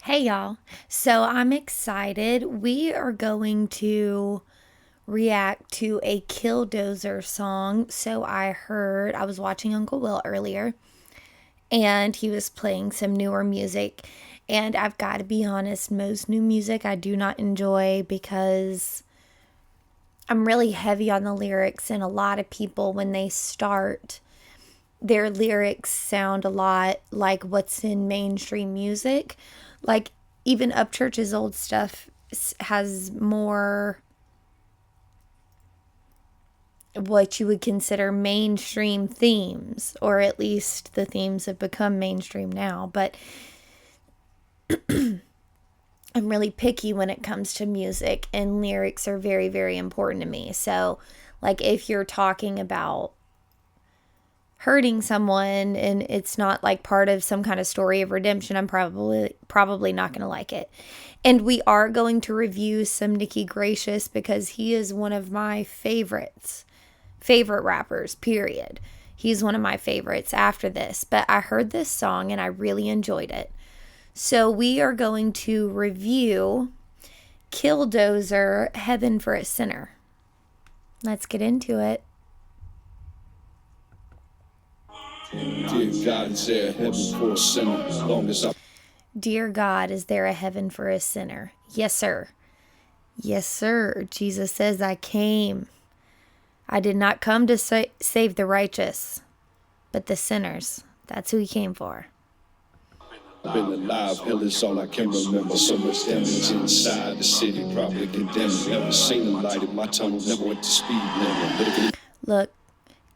Hey y'all. So I'm excited. We are going to react to a Killdozer song. I was watching Uncle Will earlier and he was playing some newer music. And I've got to be honest, most new music I do not enjoy because I'm really heavy on the lyrics, and a lot of people, when they start, their lyrics sound a lot like what's in mainstream music. Like, even Upchurch's old stuff has more what you would consider mainstream themes, or at least the themes have become mainstream now. But I'm really picky when it comes to music, and lyrics are very, very important to me. So, like, if you're talking about hurting someone and it's not like part of some kind of story of redemption, I'm probably not going to like it. And we are going to review some Nikki Gracious because he is one of my favorite rappers, period. He's one of my favorites after this. But I heard this song and I really enjoyed it. So we are going to review Killdozer, Heaven for a Sinner. Let's get into it. Dear God, is there a heaven for a sinner? As long as I Dear God, is there a heaven for a sinner? Yes, sir. Yes, sir. Jesus says, I came. I did not come to save the righteous, but the sinners. That's who he came for. have been alive, hell is all I can remember. So much damage inside the city, probably condemned. Never seen the light in my tunnel, never went to speed limit. Look,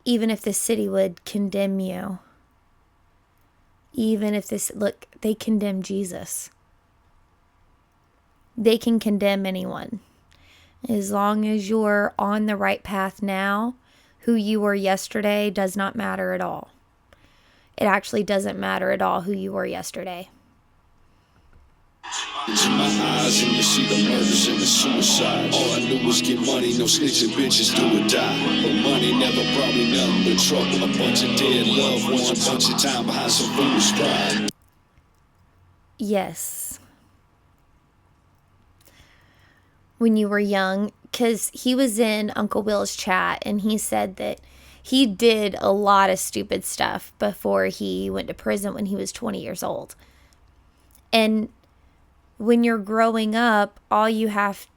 even if the city would condemn you, they condemn Jesus. They can condemn anyone. As long as you're on the right path now, who you were yesterday does not matter at all. It actually doesn't matter at all who you were yesterday. Into my eyes and you see the murders and the suicide. All I knew was get money, no snitching bitches do or die. But money never brought me nothing but trouble. A bunch of dead loved ones, a bunch of time behind some foolish pride. Yes. When you were young, because he was in Uncle Will's chat and he said that he did a lot of stupid stuff before he went to prison when he was 20 years old. And when you're growing up, all you have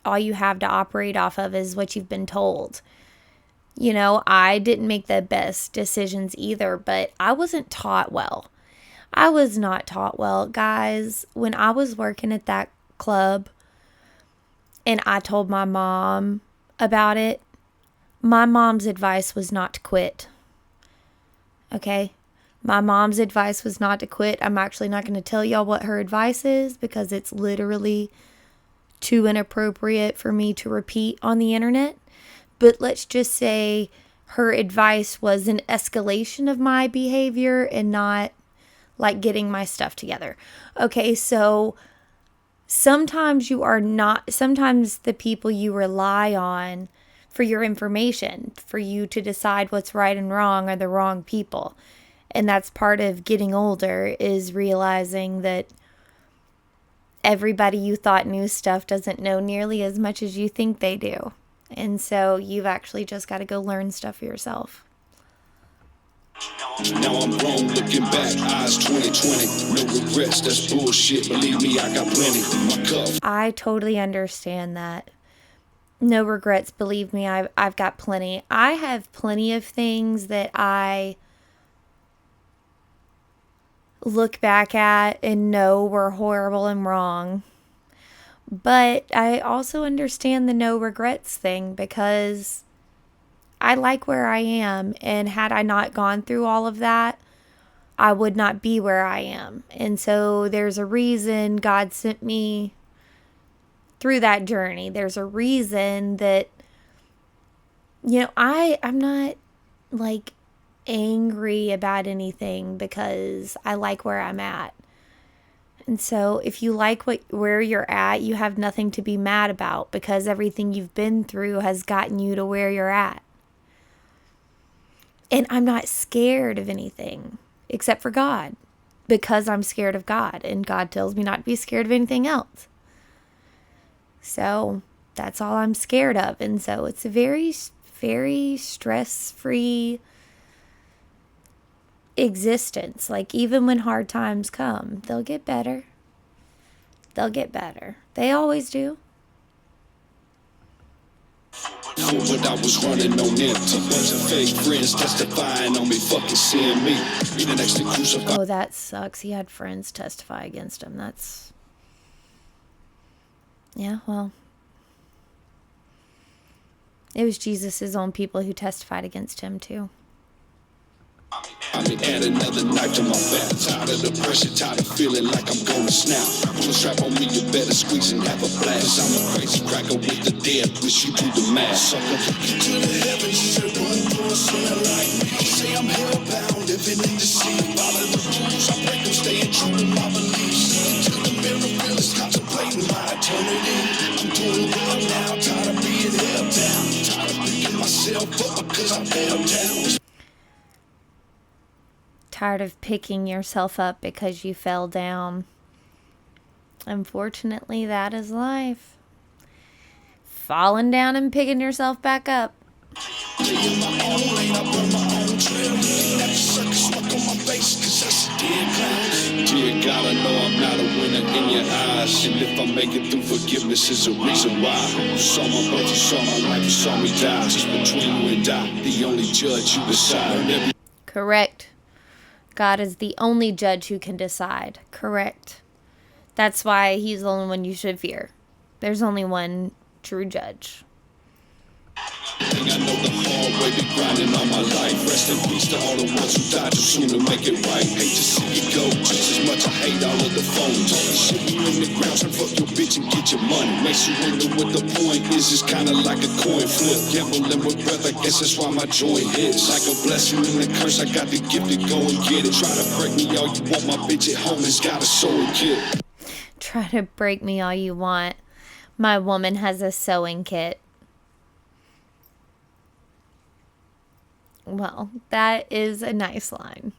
to operate off of is what you've been told. You know, I didn't make the best decisions either, but I wasn't taught well. I was not taught well, guys. When I was working at that club and I told my mom about it, my mom's advice was not to quit. Okay? My mom's advice was not to quit. I'm actually not going to tell y'all what her advice is because it's literally too inappropriate for me to repeat on the internet. But let's just say her advice was an escalation of my behavior and not like getting my stuff together. Okay, so sometimes the people you rely on for your information, for you to decide what's right and wrong, are the wrong people. And that's part of getting older, is realizing that everybody you thought knew stuff doesn't know nearly as much as you think they do. And so you've actually just got to go learn stuff for yourself. Now I'm grown, looking back, eyes 2020. No regrets, that's bullshit. Believe me, I got plenty. My cup. I totally understand that. No regrets, believe me, I've got plenty. I have plenty of things that I look back at and know were horrible and wrong. But I also understand the no regrets thing because I like where I am. And had I not gone through all of that, I would not be where I am. And so there's a reason God sent me through that journey. There's a reason that, I'm not like angry about anything because I like where I'm at. And so if you like where you're at, you have nothing to be mad about because everything you've been through has gotten you to where you're at. And I'm not scared of anything except for God. because I'm scared of God, and God tells me not to be scared of anything else. So that's all I'm scared of. And so it's a very, very stress-free existence. Like, even when hard times come, they'll get better. They'll get better. They always do. But I was running on empty. Bunch of fake friends testifying on me, fucking seeing me. Be the next to crucify. Oh, that sucks. He had friends testify against him. That's... Yeah, well... It was Jesus' own people who testified against him, too. I mean, add another knife to my back. Tired of the pressure, tired of feeling like I'm gonna snap. Pull a strap on me, you better squeeze and have a blast. I'm a crazy cracker with the dead, wish you do the math. Sucker, get to the heavens, say one for a sinner like me. Say I'm hellbound, living in the sea. Follow the rules, I break them, staying true to my beliefs. To the mirror, feelings, contemplating my eternity. I'm doing well now, tired of being held down. Tired of picking myself up because I fell down. Tired of picking yourself up because you fell down. Unfortunately, that is life. Falling down and picking yourself back up. Dear God, I know I'm not a winner in your eyes. And if I make it through, forgiveness is a reason why. You saw my birth, you saw my life, you saw me die. Just between you and I, the only judge you decide. Correct. God is the only judge who can decide. Correct. That's why he's the only one you should fear. There's only one true judge. I know the hard way been grinding all my life. Rest in peace to all the ones who died too soon to make it right. Hate to see you go, just as much I hate all of the phones. Talking shit you in the ground, turn fuck your bitch and get your money. Makes you wonder what the point is. It's kinda like a coin flip. Gambling with breath, I guess that's why my joy hits. Like a blessing and a curse, I got the gift to go and get it. Try to break me all you want, my bitch at home has got a sewing kit. Try to break me all you want. My woman has a sewing kit. Well, that is a nice line.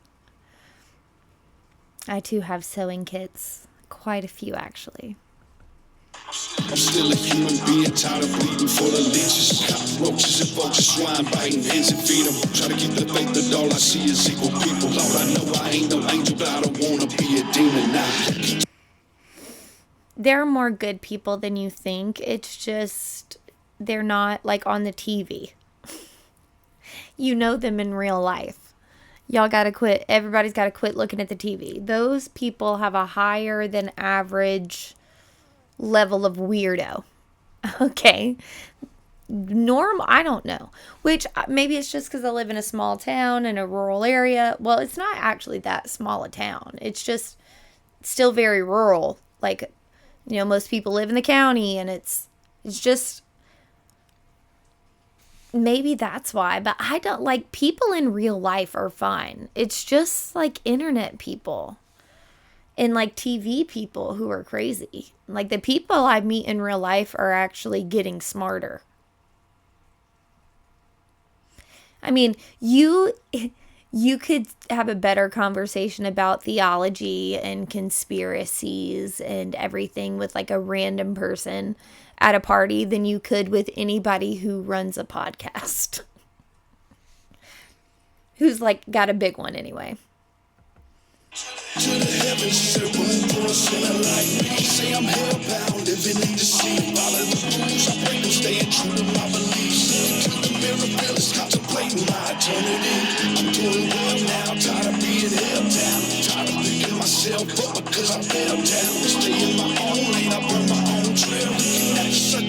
I too have sewing kits. Quite a few, actually. I'm still a human being, tired of bleeding full of leeches. Cockroaches and vultures, swine biting hands and feet them. Try to keep the faith that all I see is equal people. Lord, I know I ain't no angel, but I don't wanna be a demon now. There are more good people than you think. It's just, they're not like on the TV. You know them in real life. Y'all gotta quit. Everybody's gotta quit looking at the TV. Those people have a higher than average level of weirdo. Okay. Normal, I don't know. Which maybe it's just because I live in a small town in a rural area. Well, it's not actually that small a town. It's just still very rural. Like, you know, most people live in the county, and it's just... Maybe that's why, but I don't like people in real life are fine. It's just like internet people and like TV people who are crazy. Like the people I meet in real life are actually getting smarter. I mean, you could have a better conversation about theology and conspiracies and everything with like a random person at a party than you could with anybody who runs a podcast. Who's like got a big one anyway. To the heavens, say one for a sinner like me. Say I'm hellbound, living in the sea. Follow the rules, I break them, staying true to my beliefs. To the mirror, feelings, contemplating my eternity. I'm doing well now, tired of being held down. Tired of picking myself up because I fell down. Stay in my own lane, I burn my own trail.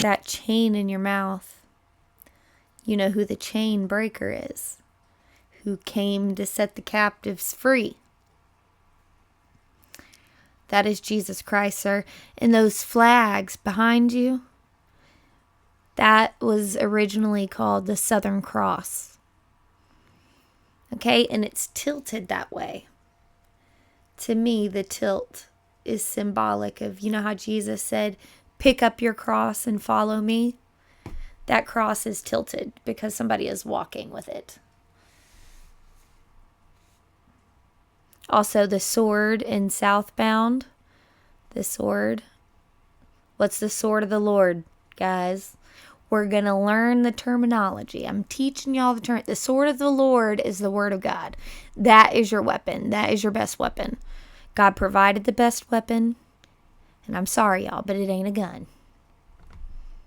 That chain in your mouth. You know who the chain breaker is. Who came to set the captives free. That is Jesus Christ, sir. And those flags behind you, that was originally called the Southern Cross. Okay, and it's tilted that way. To me, the tilt is symbolic of, you know how Jesus said, pick up your cross and follow me? That cross is tilted because somebody is walking with it. Also, the sword in Southbound. The sword. What's the sword of the Lord, guys? We're going to learn the terminology. I'm teaching y'all the term. The sword of the Lord is the word of God. That is your weapon. That is your best weapon. God provided the best weapon. And I'm sorry, y'all, but it ain't a gun.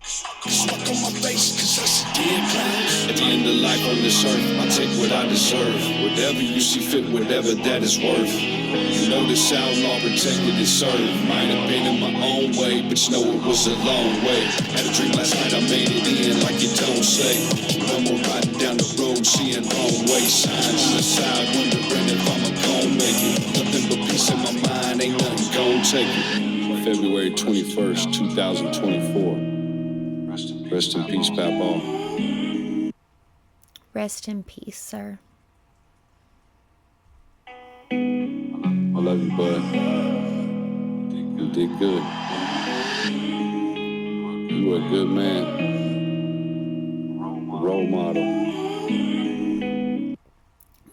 Smoke on my face, cause that's a dead clown. At the end of life on this earth, I take what I deserve. Whatever you see fit, whatever that is worth. You know this outlaw protected and served. Might have been in my own way, but you know it was a long way. Had a dream last night, I made it in like it don't say. No more riding down the road, seeing wrong way signs on the side, wondering if I'ma gon' make it. Nothing but peace in my mind, ain't nothing gon' take it. February 21st, 2024. Rest in peace, Papa. Rest in peace, sir. I love you, bud. You did good. You were a good man. Role model.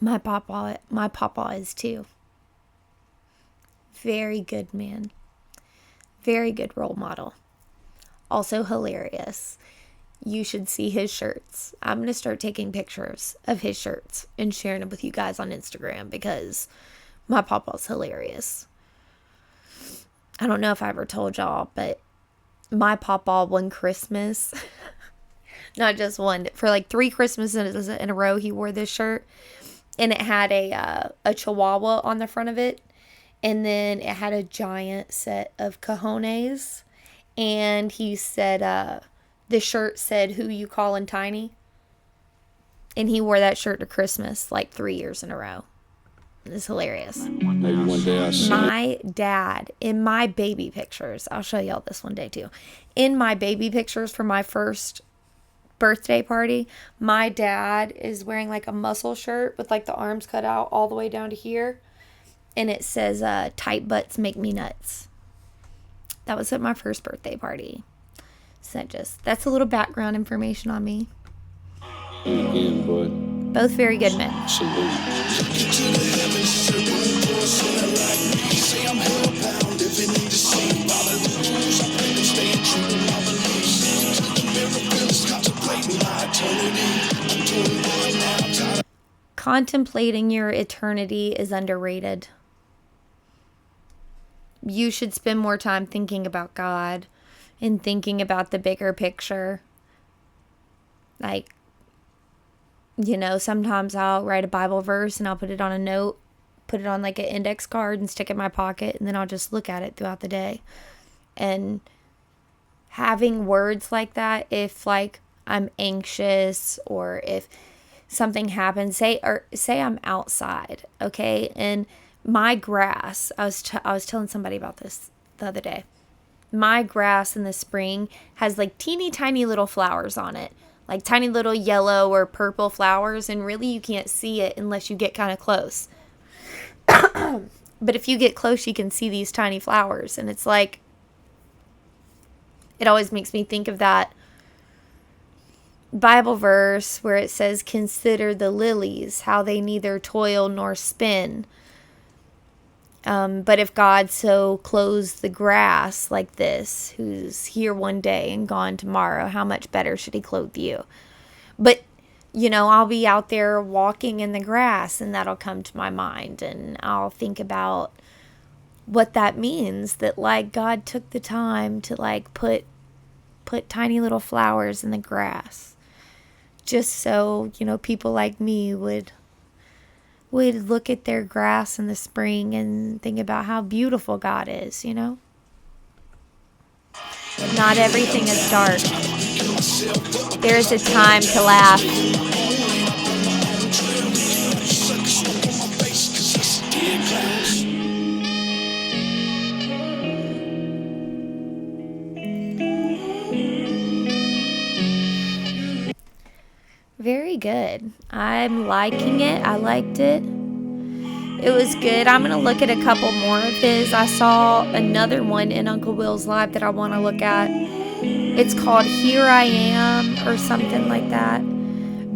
My papa is too. Very good man. Very good role model. Also hilarious. You should see his shirts. I'm going to start taking pictures of his shirts and sharing them with you guys on Instagram because my papa's hilarious. I don't know if I ever told y'all, but my papa one Christmas, not just one, for like 3 Christmases in a row, he wore this shirt. And it had a chihuahua on the front of it. And then it had a giant set of cojones. And he said, the shirt said, "Who you calling tiny?" And he wore that shirt to Christmas like 3 years in a row. It's hilarious. Maybe one day I'll see My dad, in my baby pictures, I'll show y'all this one day too. In my baby pictures for my first birthday party, my dad is wearing like a muscle shirt with like the arms cut out all the way down to here. And it says, "Tight butts make me nuts." That was at my first birthday party. So that's a little background information on me. again, bud. Both very good men. Salute. Contemplating your eternity is underrated. You should spend more time thinking about God and thinking about the bigger picture. Like, you know, sometimes I'll write a Bible verse and I'll put it on a note, put it on like an index card and stick it in my pocket, and then I'll just look at it throughout the day. And having words like that, if like I'm anxious or if something happens, say I'm outside, okay, and my grass, I was telling somebody about this the other day. My grass in the spring has like teeny tiny little flowers on it, like tiny little yellow or purple flowers, and really you can't see it unless you get kind of close. But if you get close, you can see these tiny flowers, and it's like, it always makes me think of that Bible verse where it says, "Consider the lilies, how they neither toil nor spin. But if God so clothes the grass like this, who's here one day and gone tomorrow, how much better should he clothe you?" But, you know, I'll be out there walking in the grass and that'll come to my mind, and I'll think about what that means, that like God took the time to like put tiny little flowers in the grass just so, you know, people like me would look at their grass in the spring and think about how beautiful God is, you know? Not everything is dark. There is a time to laugh. Very good. I'm liking it. I liked it. It was good. I'm going to look at a couple more of his. I saw another one in Uncle Will's live that I want to look at. It's called "Here I Am" or something like that.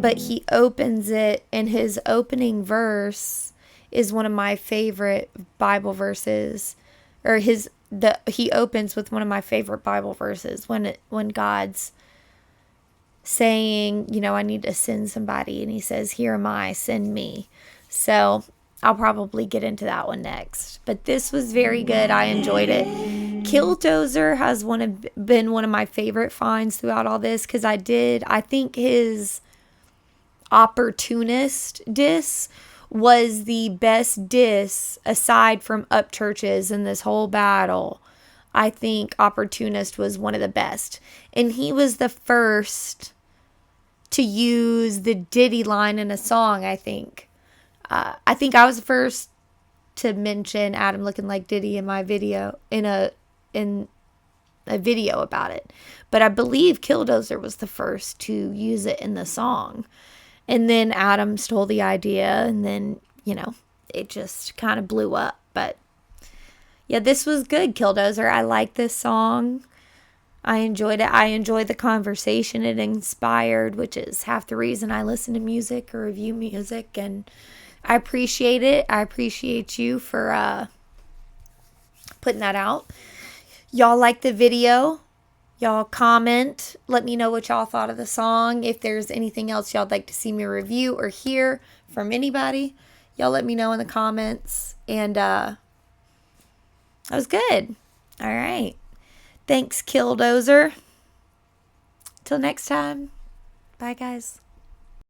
But he opens it, and his opening verse is one of my favorite Bible verses, or he opens with one of my favorite Bible verses when God's saying, you know, I need to send somebody, and he says, "Here am I, send me." So I'll probably get into that one next. But this was very good. I enjoyed it. Killdozer has been one of my favorite finds throughout all this, because I think his Opportunist diss was the best diss aside from Up Churches in this whole battle. I think Opportunist was one of the best. And he was the first to use the Diddy line in a song, I think. I think I was the first to mention Adam looking like Diddy in my video, in a video about it. But I believe Killdozer was the first to use it in the song. And then Adam stole the idea, and then, you know, it just kind of blew up. But yeah, this was good, Killdozer. I like this song. I enjoyed it. I enjoyed the conversation it inspired, which is half the reason I listen to music or review music. And I appreciate it. I appreciate you for putting that out. Y'all like the video? Y'all comment. Let me know what y'all thought of the song. If there's anything else y'all'd like to see me review or hear from anybody, y'all let me know in the comments. And that was good. All right. Thanks, Killdozer. Till next time. Bye, guys.